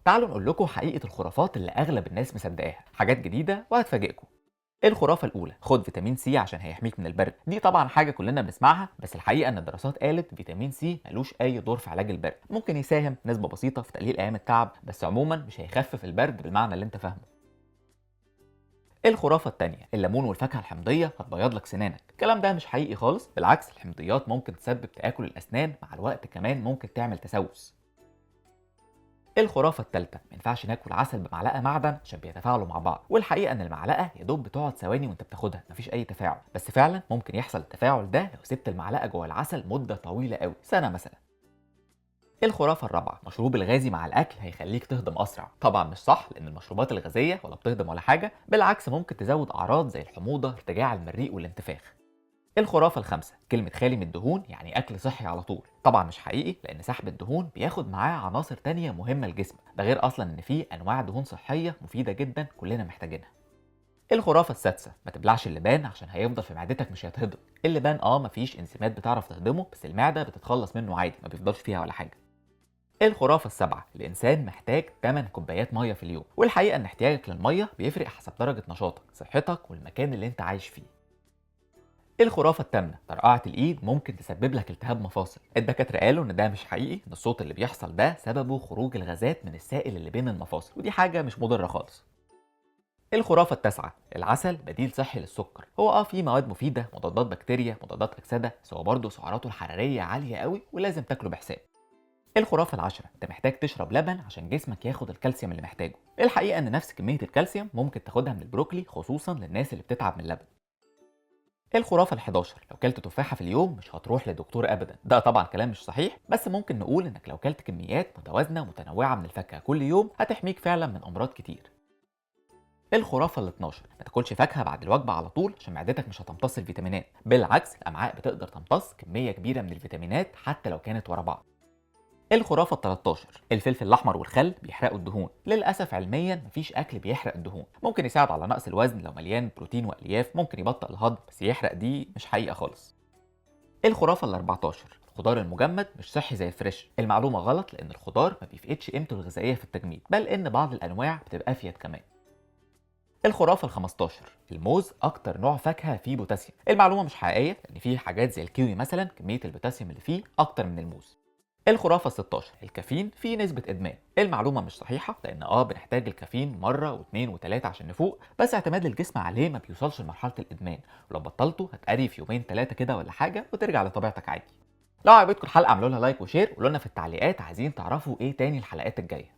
تعالوا نقول لكم حقيقة الخرافات اللي أغلب الناس مصدقاها، حاجات جديدة وهتفاجئكم. الخرافة الأولى: خد فيتامين سي عشان هيحميك من البرد. دي طبعا حاجة كلنا بنسمعها، بس الحقيقة إن الدراسات قالت فيتامين سي ملوش أي دور في علاج البرد، ممكن يساهم نسبة بسيطة في تقليل أيام التعب، بس عموما مش هيخفف البرد بالمعنى اللي أنت فاهمه. الخرافة التانية: الليمون والفاكهة الحمضية هتبيض لك سنانك. الكلام ده مش حقيقي خالص، بالعكس الحمضيات ممكن تسبب تآكل الأسنان، مع الوقت كمان ممكن تعمل تسوس. الخرافة التالتة: ما ينفعش ناكل عسل بمعلقة معدن عشان بيتفاعلوا مع بعض. والحقيقة ان المعلقة يا دوب بتقعد ثواني وانت بتاخدها، مفيش اي تفاعل، بس فعلا ممكن يحصل التفاعل ده لو سبت المعلقة جوه العسل مدة طويلة قوي، سنة مثلا. الخرافة الرابعة: مشروب الغازي مع الأكل هيخليك تهضم أسرع. طبعا مش صح، لأن المشروبات الغازية ولا بتهضم ولا حاجة، بالعكس ممكن تزود أعراض زي الحموضة، ارتجاع المريء، والانتفاخ. الخرافة الخامسة: كلمة خالي من الدهون يعني أكل صحي على طول. طبعا مش حقيقي، لأن سحب الدهون بياخد معاه عناصر تانية مهمة للجسم، ده غير أصلا إن في أنواع دهون صحية مفيدة جدا كلنا محتاجينها. الخرافة السادسة: ما تبلعش اللبان عشان هيفضل في معدتك مش هيتهضم. اللبان مفيش انزيمات بتعرف تهضمه، بس المعدة بتتخلص منه عادي، ما بيفضلش فيها ولا حاجة. الخرافة السابعة: الإنسان محتاج 8 كوبايات مية في اليوم. والحقيقة إن احتياجك للمية بيفرق حسب درجة نشاطك، صحتك، والمكان اللي أنت عايش فيه. الخرافة التامنة: طرقعة الإيد ممكن تسبب لك التهاب مفاصل. الدكاترة قالوا إن ده مش حقيقي، إن الصوت اللي بيحصل ده سببه خروج الغازات من السائل اللي بين المفاصل، ودي حاجة مش مضرة خالص. الخرافة التاسعة: العسل بديل صحي للسكر. هو فيه مواد مفيدة، مضادات بكتيريا، مضادات أكسدة، بس هو برضه سعراته الحرارية عالية قوي ولازم تاكله بحساب. الخرافة العاشرة: انت محتاج تشرب لبن عشان جسمك ياخد الكالسيوم اللي محتاجه. الحقيقة ان نفس كمية الكالسيوم ممكن تاخدها من البروكلي، خصوصا للناس اللي بتتعب من اللبن. الخرافة ال11: لو كلت تفاحة في اليوم مش هتروح لدكتور ابدا. ده طبعا كلام مش صحيح، بس ممكن نقول انك لو كلت كميات متوازنة ومتنوعة من الفاكهة كل يوم هتحميك فعلا من امراض كتير. الخرافة ال12: ما تاكلش فاكهة بعد الوجبة على طول عشان معدتك مش هتمتص الفيتامينات. بالعكس الامعاء بتقدر تمتص كمية كبيرة من الفيتامينات حتى لو كانت ورا بعض. الخرافة ال 13: الفلفل الأحمر والخل بيحرقوا الدهون. للأسف علميا مفيش أكل بيحرق الدهون، ممكن يساعد على نقص الوزن لو مليان بروتين وألياف، ممكن يبطئ الهضم، بس يحرق دي مش حقيقة خالص. الخرافة ال 14: الخضار المجمد مش صحي زي الفريش. المعلومة غلط، لأن الخضار ما بيفقدش قيمته الغذائية في التجميد، بل إن بعض الأنواع بتبقى أفيد كمان. الخرافة ال 15: الموز أكتر نوع فاكهة فيه بوتاسيوم. المعلومة مش حقيقية، لأن فيه حاجات زي الكيوي مثلا كمية البوتاسيوم اللي فيه أكتر من الموز. الخرافة 16: الكافيين فيه نسبة إدمان. المعلومة مش صحيحة، لأن بنحتاج الكافيين مرة واثنين وثلاثة عشان نفوق، بس اعتماد الجسم عليه ما بيوصلش لمرحلة الإدمان، ولو بطلته هتقري في يومين ثلاثة كده ولا حاجة وترجع لطبيعتك عادي. لو عجبتكم الحلقة اعملوا لها لايك وشير، وقولوا لنا في التعليقات عايزين تعرفوا ايه تاني الحلقات الجاية.